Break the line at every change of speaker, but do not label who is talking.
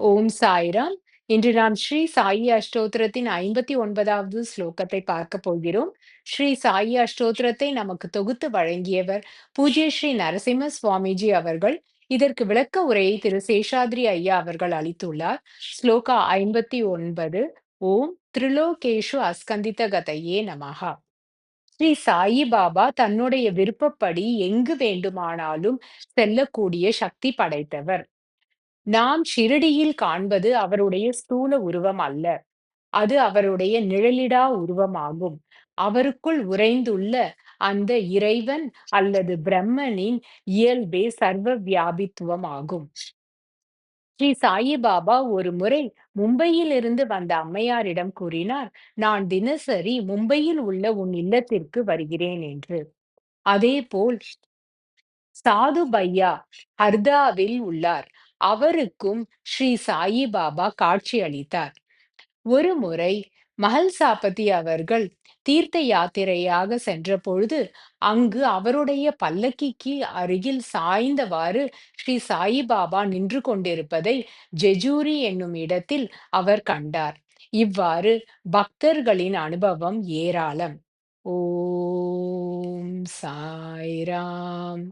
ஓம் சாய்ராம். இன்று நாம் ஸ்ரீ சாயி அஷ்டோத்திரத்தின் 59வது ஸ்லோகத்தை பார்க்க போகிறோம். ஸ்ரீ சாயி அஷ்டோத்திரத்தை நமக்கு தொகுத்து வழங்கியவர் பூஜ்ய ஸ்ரீ நரசிம்ம சுவாமிஜி அவர்கள். இதற்கு விளக்க உரையை திரு சேஷாத்ரி ஐயா அவர்கள் அளித்துள்ளார். ஸ்லோகா 59. ஓம் திரிலோகேஷு அஸ்கந்தித கதையே நமஹா. ஸ்ரீ சாயி பாபா தன்னுடைய விருப்பப்படி எங்கு வேண்டுமானாலும் செல்லக்கூடிய சக்தி படைத்தவர். நாம் ஷிரடியில் காண்பது அவருடைய ஸ்தூல உருவம் அல்ல. அது அவருடைய நிழலிடா உருவமாகும். அவருக்குள் உறைந்துள்ள அந்த இறைவன் அல்லது பிரம்மனின் இயல்பே சர்வ வியாபித்துவமாகும். ஸ்ரீ சாயி பாபா ஒரு முறை மும்பையிலிருந்து வந்த அம்மையாரிடம் கூறினார், நான் தினசரி மும்பையில் உள்ள உன் இல்லத்திற்கு வருகிறேன் என்று. அதேபோல் சாது பையா ஹர்தாவில் உள்ளார். அவருக்கும் ஸ்ரீ சாயி பாபா காட்சி அளித்தார். ஒரு முறை மஹல்சாபதி அவர்கள் தீர்த்த யாத்திரையாக சென்றபொழுது, அங்கு அவருடைய பல்லக்கிக்கு அருகில் சாய்ந்தவாறு ஸ்ரீ சாயி பாபா நின்று கொண்டிருப்பதை ஜெஜூரி என்னும் இடத்தில் அவர் கண்டார். இவ்வாறு பக்தர்களின் அனுபவம் ஏராளம். ஓம் சாய்ராம்.